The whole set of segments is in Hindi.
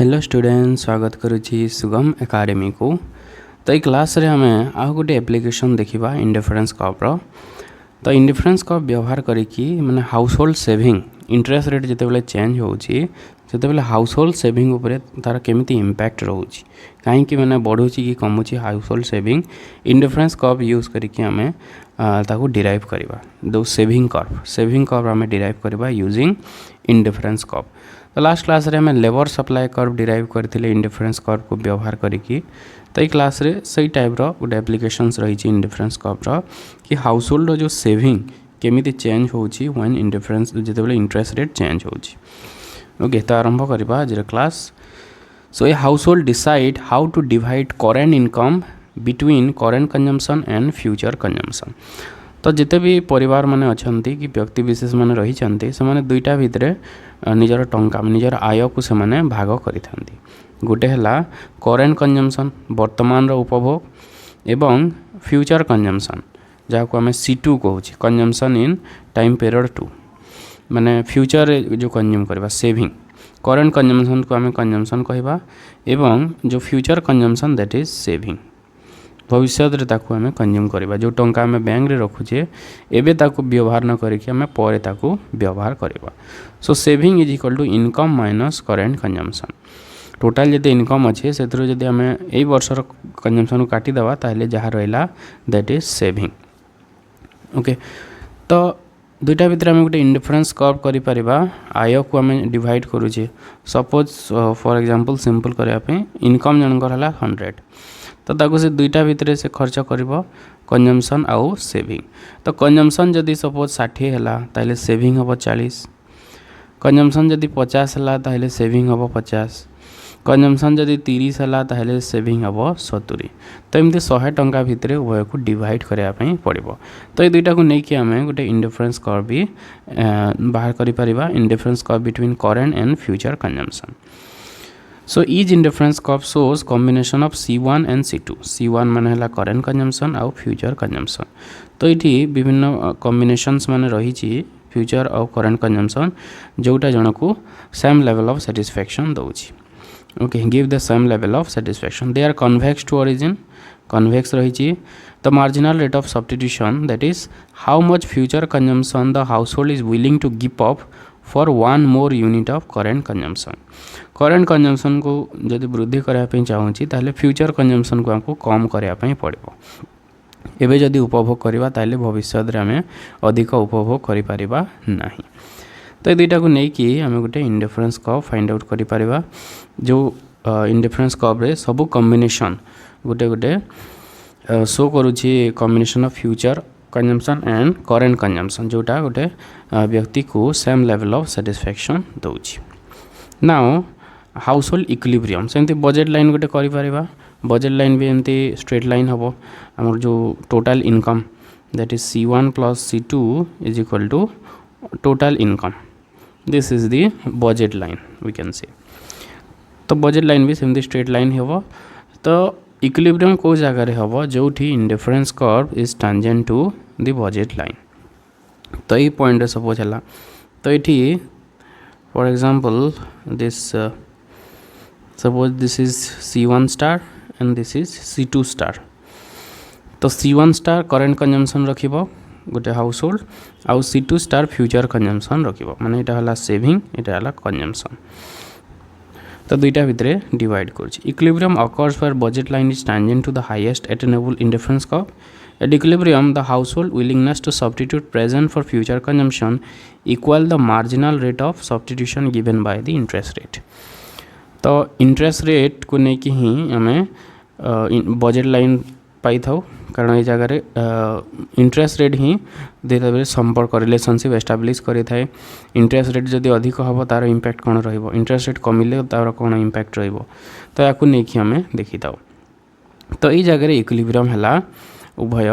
हेलो स्टूडेंट, स्वागत करुच्ची सुगम एकेडमी को। तो ये क्लास रे हमें आउ गोटे एप्लिकेशन देखा इंडिफरेंस कर्व रो। तो इंडिफरेंस कर्व व्यवहार करिकी माने household saving interest rate जितेबाला चेंज होउची सेतेबाला हाउस होल्ड सेविंग उपरे तार केमिति इंपैक्ट रहउची, कहीं माने बढ़ुची कि कमुची household saving indifference curve use करिकी हमें ताको डिराइव करबा। दो सेविंग कर्व हमें डिराइव करबा यूजिंग इंडिफरेंस कर्व। तो लास्ट क्लास रे हमें लेबर सप्लाई कर्व डिराइव करथिले इंडिफरेंस कर्व को व्यवहार करिकी। तो ये क्लास रे सही टाइप रो गोटे एप्लिकेशंस रही इंडिफरेंस कर्व रो कि हाउस होल्ड जो सेविंग केमिति चेंज होउची व्हेन इंडिफरेंस जेतेबेले इंटरेस्ट रेट चेंज होउची। ओके, तो आरंभ करबा आज क्लास। So a household decide how to divide current income between current consumption and future consumption. तो जिते भी परिवार माने अछंती कि व्यक्ति विशेष माने रही चंती से माने दुईटा भितरे निजर टंका निजर आय को से माने भाग करिथांती। गोटे हला करेंट कंजम्पशन वर्तमान रो उपभोग एवं फ्यूचर कंजम्पशन जाको हमें C2 कहूची कंजम्पशन इन टाइम पीरियड 2 माने फ्यूचर जो कंज्यूम करबा सेविंग। करेंट कंजम्पशन को हमें कंजम्पशन कहबा एवं जो future consumption that is saving. भविष्य रे ताको हमें कंज्यूम करबा जो टंका हमें बैंक रे रखुचे एबे ताको व्यवहार न करिके हमें परे ताको व्यवहार करबा। So saving is equal to income minus current consumption. Total जदि इनकम अच्छे से जदि हमें एई वर्षर कंजम्पशन काटी दवा ताहले जहा रहला दैट इज सेविंग। ओके, तो दुईटा भितर हमें गोटे इंडिफरेंस कर्व करि परिबा। आय को हमें डिवाइड करूचे सपोज फॉर एग्जांपल सिंपल करया पे इनकम जनकर हला 100 तो ताको से दुईटा भितर से खर्च करिवो कंजम्पशन आउ सेविंग। तो कंजम्पशन जदि सपोज 60 हला ताहले सेविंग हबो 40, कंजम्पशन जदि 50 हला ताहले सेविंग हबो 50, कंजम्पशन जदि 30 हला ताहले सेविंग हबो 70। तो एमती 100 टंका भितर उभय को डिवाइड करया पई पड़िबो। तो ये दुईटा को नै कि हमें गोटे इंडिफरेंस कर्व भी बाहर करि परिबा, indifference curve between current and future consumption. So each indifference curve shows combination of C1 and C2। C1 माने हला करेंट कंजम्पशन आउ फ्यूचर कंजम्पशन। तो इठी विभिन्न कॉम्बिनेशंस माने रही छि फ्यूचर आउ करेंट कंजम्पशन जोटा जनकू सेम लेवल ऑफ सैटिस्फैक्शन दउछि। Okay, give the same level of satisfaction. They are convex to origin, convex रही छि। The marginal rate of substitution that is how much future consumption the household is willing to give up for one more unit of current consumption. Current consumption को जदि वृद्धि करने चाहूँगी ताहले फ्यूचर कंजम्पशन को हमको कम करने पड़ो। एबे जदि उपभोग करवा ताहले भविष्य रे हमें अधिक उपभोग करि परिबा नाही। तो ये दुईटा को नहीं कि हमें गोटे इंडिफरेंस कर्व फाइंड आउट करि परिबा जो इंडिफरेंस कर्व रे सब कॉम्बिनेशन गोटे गोटे शो करूछि combination of future consumption and current consumption जोटा गोटे व्यक्ति को सेम लेवल ऑफ सैटिस्फैक्शन दउछि। नाउ हाउस होल्ड इक्विलिब्रियम सेमती बजेट लाइन गोटे करि परिबा। बजेट लाइन भी एमती स्ट्रेट लाइन हबो। हमर जो total income that is C1 plus C2 is equal to total income. This is the budget line we can say. तो बजेट लाइन भी सेमती स्ट्रेट लाइन हबो। तो इक्विलिब्रियम को जगह रे हबो जोठी indifference curve is tangent to the budget line. तो ये पॉइंट सपोज हला तो ये for example this suppose this is C1 star and this is C2 star। तो C1 star current consumption रखिबो गोटे हाउस होल्ड आउ C2 star फ्यूचर कंजम्पशन रखिबो माने एटा हला सेविंग एटा हला कंजम्पशन। तो दुईटा भितरे डिवाइड करछि। Equilibrium occurs where budget line is tangent to the highest attainable indifference curve। At equilibrium the household willingness to substitute present for future consumption equal the marginal rate of substitution given by the interest rate। तो इंटरेस्ट रेट को नहीं कि ही हमें बजेट लाइन पाई थाउ कारण ये जगह इंटरेस्ट रेट ही धीरे धीरे संपर्क रिलेशनशिप एस्टाब्लिश करि थाए। इंटरेस्ट रेट जदि अधिक हम तार इम्पैक्ट कौन रहिबो, इंटरेस्ट रेट कमिले तार कौन इम्पैक्ट रहिबो। तो याकू नहीं कि हमें देखी थाउ। तो ये जगह इक्विलिब्रियम हला उभय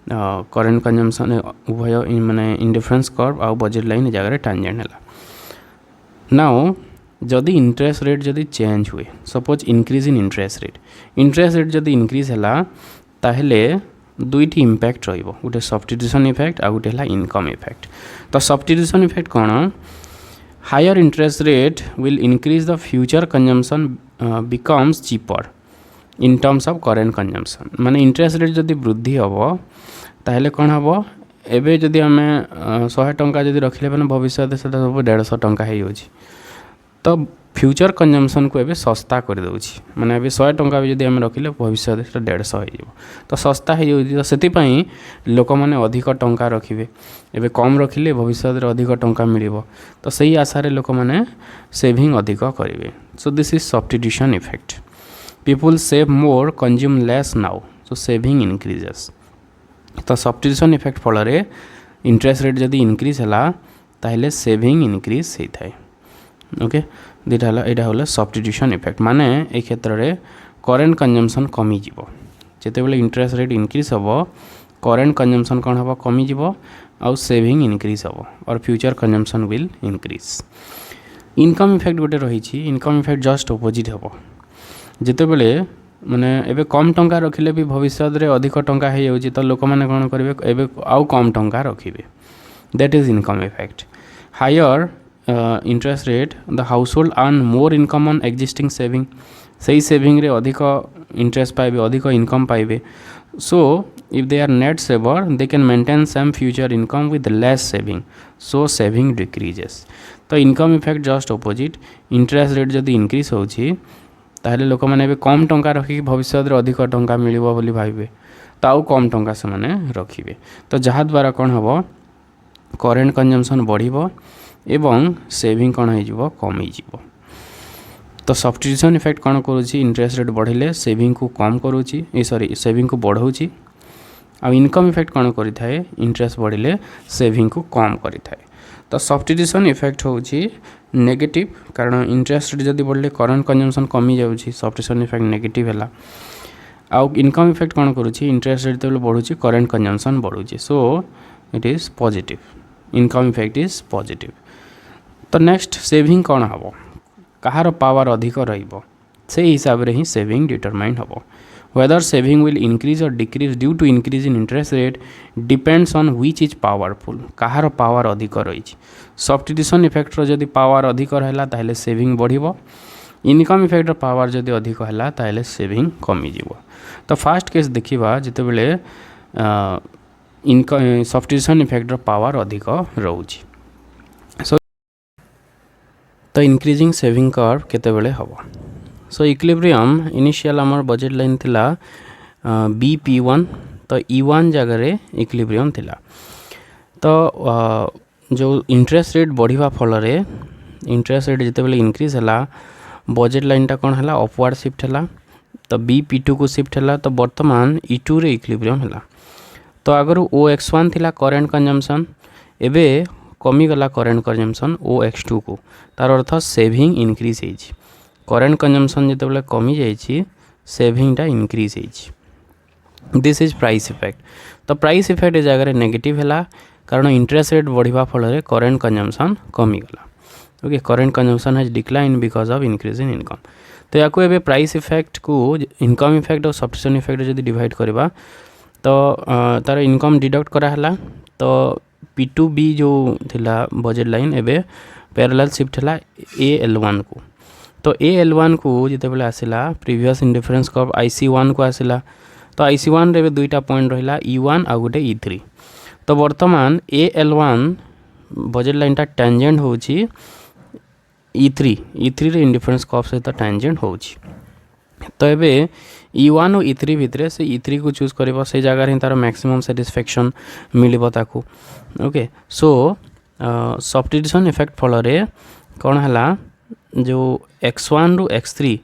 करेंट कंजम्पशन उभय माने इंडिफरेंस कर्व आ बजेट लाइन जगह टैंजेंट हला। नाउ जदि इंटरेस्ट रेट जदि चेंज हुए suppose increase in interest rate जदि इंक्रीज है ताहले दुईटी इम्पैक्ट रहिबो गोटे सब्स्टिट्यूशन इफेक्ट आ गोटे हला इनकम इफेक्ट। तो सब्स्टिट्यूशन इफेक्ट कौन higher interest rate will increase the future consumption becomes cheaper in terms of current consumption माने इंटरेस्ट रेट जदि वृद्धि हम ताहले कौन हम एबे जदि आम 100 टंका जदि रखिले मैंने भविष्य से सब 150 टंका हो तो फ्यूचर कंजम्पशन को एबे सस्ता कर दउछि माने एबे 100 टंका भी जदि आम रखिले भविष्य से 150 हो तो सस्ता हो तो से लोक मैंने अधिक टंका रखिए एबे कम रखिले भविष्य में अधिक टंका मिलिबो तो सही आशारे लोक मैंने सेविंग अधिक करेंगे सो this is substitution effect people save more consume less now so saving increases तो सब्स्टिट्यूशन इफेक्ट फल इंटरेस्ट रेट जदि इंक्रीज है ताहले सेविंग इनक्रीज होता है ओके दुटा यहाँ हल सब्स्टिट्यूशन इफेक्ट माने ए क्षेत्र में करेंट कंजम्पशन कमी जीवो जिते बेले इंटरेस्ट रेट इंक्रीज हम करेंट कंजम्पशन कौन हम कमी जीवो आउ सेविंग इनक्रीज हम और future consumption will increase income effect गोटे रही इनकम इफेक्ट जस्ट ऑपोजिट हम जिते बेले माने एबे कम टंका रखिले भी भविष्य में अधिक टंका हो जाउछि तो लोक माने कोन करिवे एबे आउ कम टंका रखिबे that is income effect higher interest rate the household earn more income on existing saving सही सेविंग रे अधिक इंटरेस्ट पाइबे अधिक इनकम पाइबे so if they are net saver they can maintain some future income with less saving so saving decreases तो income effect just opposite interest rate जदि इंक्रीज होछि ताहले लोक मैंने कम टंका रखिक भविष्य में अधिक टंका मिलिबो बोली भाइबे तो आउ कम टंका से माने रखिबे तो जहाँ द्वारा कौन हम करेंट कंजम्पशन बढ़िबो एवं सेविंग कौन हो कम हो तो सब्स्टिट्यूशन इफेक्ट कौन करुँची इंटरेस्ट रेट बढ़िले सेविंग को कम करुँची सॉरी सेविंग को बढ़ाऊँची आ इनकम इफेक्ट कौन करें इंटरेस्ट बढ़िले सेविंग को कम करें तो सब्स्टिट्यूशन इफेक्ट होची नेगेटिव कारण इंटरेस्ट रेट जदि बढ़ले करेंट कंजम्पशन कमी जाउची सब्स्टिट्यूशन इफेक्ट नेगेटिव है आउ इनकम इफेक्ट कौन करुँची इंटरेस्ट रेट जो बढ़ुची करेंट कंजम्पशन बढ़ुची so it is positive income effect is positive तो नेक्स्ट सेविंग कौन हम कहार पावर अधिक रहिबो से हिसाब रे ही सेविंग डिटरमाइन हम whether saving will increase or decrease due to increase in interest rate depends on which is powerful Kahar power अधिक रही सब्स्टिट्यूशन इफेक्ट जदि पावर अधिक रहा ताहले सेविंग बढ़िबो इनकम इफेक्ट पावर जदि अधिक है ताहले सेविंग कमी जीवो तो फास्ट केस देखिबा जिते बेले इनकम सब्स्टिट्यूशन इफेक्ट पावर अधिक रहउची सो तो इंक्रीजिंग सेविंग कर्व केतेबेले हबो सो इक्विलिब्रियम इनिशियल आमर बजेट लाइन थिला BP1 तो E1 जगह रे इक्विलिब्रियम थिला तो जो इंटरेस्ट रेट बढ़िबा फल रे इंटरेस्ट रेट जिते बेले इंक्रीज हला बजेट लाइन टा कोन हला अपवर्ड शिफ्ट हला तो BP2 को शिफ्ट हला तो वर्तमान E2 रे इक्विलिब्रियम हला तो अगर OX1 थिला करेंट कंजम्पशन एबे कमी गला करेंट कंजम्पशन OX2 को तार अर्थ सेविंग इंक्रीज होइछि करेंट कंजम्पशन जिते बेले कमी जाइछि सेविंग टा इंक्रीज होइछि दिस इज प्राइस इफेक्ट तो प्राइस इफेक्ट ए जगह नेगेटिव है कारण इंटरेस्ट रेट बढ़िबा फल रे करेंट कंजम्पशन कमी गला okay current consumption has decline because of increase in income तो याको एबे प्राइस इफेक्ट को इनकम इफेक्ट और सब्स्टिट्यूशन इफेक्ट जदि डिवाइड करबा तो तार इनकम डिडक्ट करा हला तो P2B जो थिला बजेट लाइन एबे पैरेलल शिफ्ट हला AL1 को तो AL1 को जिते बेले आसिला प्रीवियस इंडिफरेंस कर्व IC1 को आसिला तो IC1 रे दुईटा पॉइंट रहिला E1 आ गोटे E3 तो वर्तमान AL1 बजेट लाइनटा टेंजेंट होची E3 रे इंडिफरेंस कर्व सहित टेंजेंट होची तो एबे E1 और E3 भितर से E3 को चूज करबो से जगह रे तार मैक्सिमम सैटिस्फैक्शन मिलिबो ताकू ओके सो सब्स्टिट्यूशन इफेक्ट फल रे कोन हला जो X1 रु X3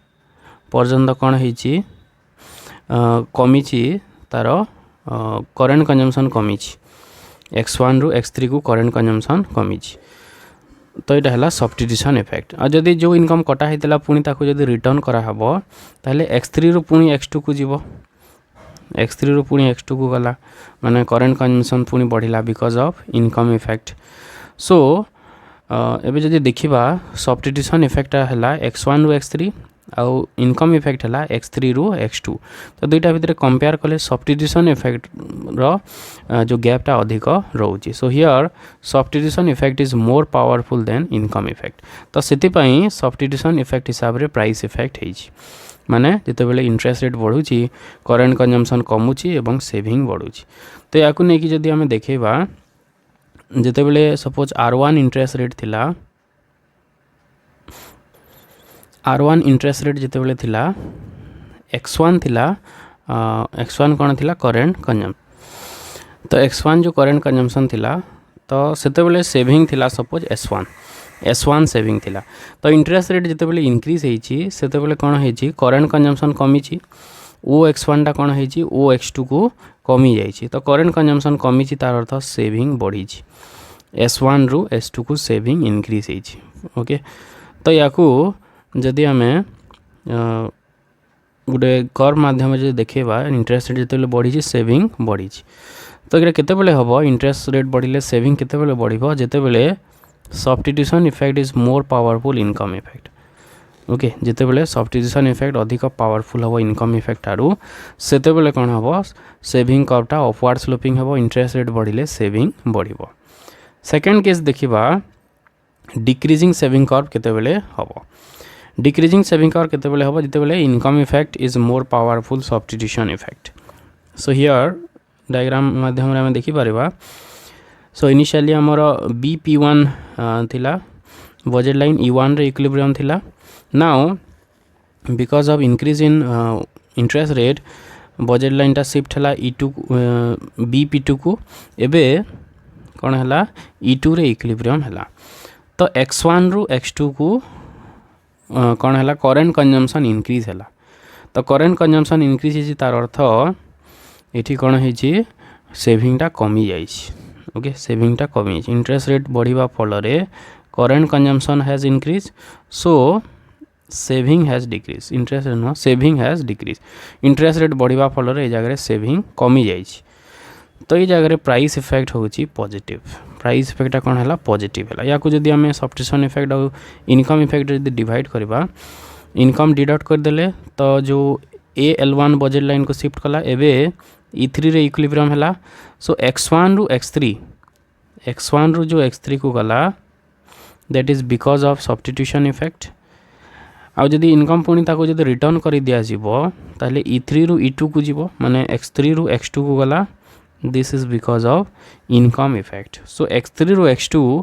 पर्यंत कौन होइछि कमी तार करेंट कंजम्पशन कमी X1 रु X3 को करेंट कंजम्पशन कमी तो यहाँ है सब्स्टिट्यूशन इफेक्ट आ जदि जो इनकम कटा होता पुणी ताको जदि रिटर्न करा हबो ताले X3 रु पुणी X2 को जीवो X3 रु पुणी X2 को गला माने करेंट कंजम्पशन पुणी बढ़िला because of income effect so एबे जदि देखिबा सब्स्टिट्यूशन इफेक्ट है X1 रु X3 आउ इनकम इफेक्ट है x3 रु x2 तो दुईटा भितर कंपेयर कले सब्स्टिट्यूशन इफेक्ट रो जो गैपटा अधिक रोचे so here substitution effect is more powerful than income effect तो से सब्स्टिट्यूशन इफेक्ट हिसाब से प्राइस इफेक्ट होती माने जिते बेले इंटरेस्ट रेट बढ़ुची करेंट कंजम्पशन कमुची एवं सेविंग बढ़ुची तो या नहीं जदि आम देखा जिते बेले सपोज R1 इंटरेस्ट रेट थिला R1 इंटरेस्ट रेट जिते बेले थिला x1 थिला x1 कौन थिला करेंट कंजम तो x1 जो करेंट कंजम्पशन थिला तो सेते बेले सेविंग थिला सपोज S1 सेविंग थिला तो इंटरेस्ट रेट जिते बेले इंक्रीज होईची सेते बेले कौन होईची करेंट कंजम्पशन कमीची OX1 टा कौन होईची OX2 को कमी जाइए तो करेंट कंजम्पशन कमी तार अर्थ सेविंग बढ़ी S1 रु S2 को सेविंग इंक्रीज होईची ओके तो या जदि आम गोटे कर्व माध्यम जो देखा इंटरेस्ट रेट जिते बढ़ी सेविंग बढ़ी तो ये केतेबेले हम इंटरेस्ट रेट बढ़िले सेविंग केतेबेले बढ़िबो जेतेबेले substitution effect is more powerful income effect okay जितेबेले सब्स्टिट्यूशन इफेक्ट अधिक पावरफुल हम इनकम इफेक्ट आरु सेतेबेले कौन हम सेविंग कर्वटा अपवार्ड स्लोपिंग हम इंटरेस्ट रेट बढ़िले सेविंग बढ़िबो सेकेंड केस देखिबा डिक्रीजिंग सेविंग कर्व केतेबेले हम डिक्रीजिंग सेविंग कर्व केतेबेले हम जितेबेले income effect is more powerful substitution effect so here diagram माध्यम आम देखिपर सो इनिशियली आमर BP1 थिला बजेट लाइन E1 रे इक्विलिब्रियम थिला now because of increase in interest rate budget line टा शिफ्ट है E2 BP2 को एबे कौन है E2 रे इक्विलिब्रियम है तो x1 रु x2 को कौन है करेंट कंजम्पशन इंक्रीज है तो करेंट कंजम्पशन इंक्रीज है तार अर्थ ये कौन है सेविंगटा कमी जाइए ओके सेविंगटा कमी इंटरेस्ट रेट बढ़िबा फल current consumption has increase so saving has decrease interest rate नुह saving has decrease interest rate बढ़िबा फल ए जगह सेविंग कमी जाइए तो ये जगह प्राइस इफेक्ट होची पॉजिटिव प्राइस इफेक्ट कौन है पॉजिटिव है या जदि आम सब्स्टिट्यूशन इफेक्ट और इनकम इफेक्ट जब डिवाइड करवा इनकम डिडक्ट करदेले तो जो L1 बजेट लाइन को शिफ्ट कला एबे E3 रे इक्विलिब्रियम है सो x1 रु x3 रु जो x3 को गला that is because of substitution effect आउ जदि इनकम पुणी ताको जदि रिटर्न कर दिया जीवो ताले E3 रु E2 को जीवो माने x3 रु x2 को गला this is because of income effect so x3 रु x2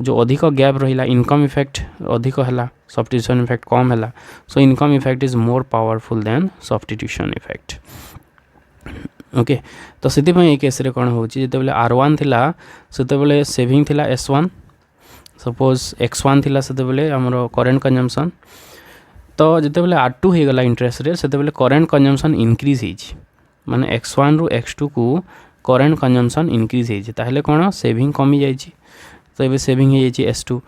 जो अधिक गैप रहा इनकम इफेक्ट अधिक है सब्स्टिट्यूशन इफेक्ट कम है so income effect is more powerful than substitution effect okay तो से केस रे कौन हो जिते R1 थिला सेते बेले सेविंग थिला S1 सपोज x1 थिला सेते बेले हमरो करेंट कंजम्पशन तो जिते बेले R2 हो गला इंटरेस्ट रेट सेते बेले करेंट कंजम्पशन इंक्रीज होइछि माने x1 रु x2 को करेंट कंजम्पशन इंक्रीज होइछि ताहले कोन सेविंग कमी जाइछि तो ये सेविंग हो जाइए S2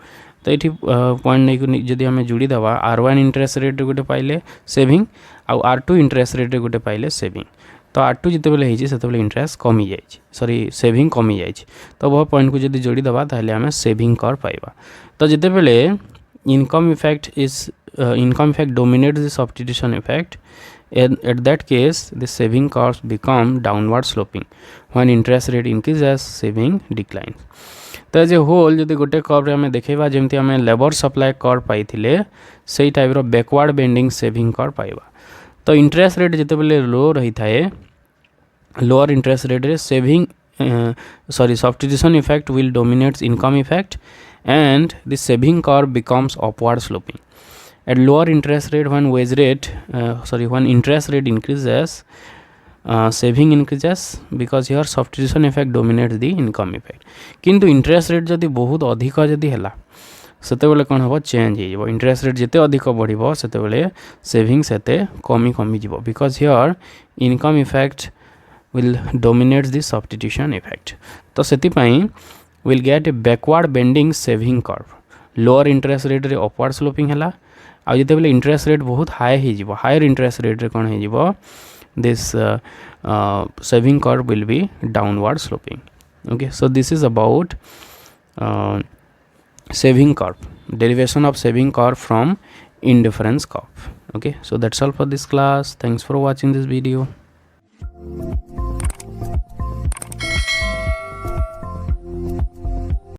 तो ये पॉइंट नहीं जदि आम जोड़ीदेवा R1 इंटरेस्ट रेट गोटे पाइले सेविंग आउ R2 इंटरेस्ट रेट गोटे पाइले सेविंग तो R2 जिते बेले होइछि सेते बेले इंटरेस्ट कमी जाइछि सॉरी सेविंग कमी जाइछि तो वह पॉइंट को जदि जोड़ीदेवा ताहले आम सेविंग कर पाइबा तो जिते बेले income effect dominates the substitution effect at that case the saving curves become downward sloping when interest rate increases saving declines तो एज ए होल जदि गोटे कर्व आम देखा जमी आम लेबर सप्लाई कर्व पाई से टाइप रो बैकवर्ड बेंडिंग सेविंग कर्व पाइबा तो इंटरेस्ट रेट जिते बेले लो रही थाए लोअर इंटरेस्ट रेट रे saving sorry substitution effect will dominates income effect and the saving curve becomes upward sloping at lower interest rate when interest rate increases saving increases because here substitution effect dominates the income effect किंतु interest rate जदि बहुत अधिक जदि है सेते बेले कौन हम चेंज हो इंटरेस्ट रेट जिते अधिक बढ़ सेते बेले सेविंग सेते कमी कमी जीव because here income effect will dominates the substitution effect तो सेतिपाई will get a backward bending saving curve lower interest rate रे अपवर्ड स्लोपिंग है आ जिते बेले इंटरेस्ट रेट बहुत हाई हो हायर इंटरेस्ट रेट रे कौन हो this saving curve will be downward sloping okay so this is about saving curve derivation of saving curve from indifference curve. Okay, so that's all for this class. Thanks for watching this video.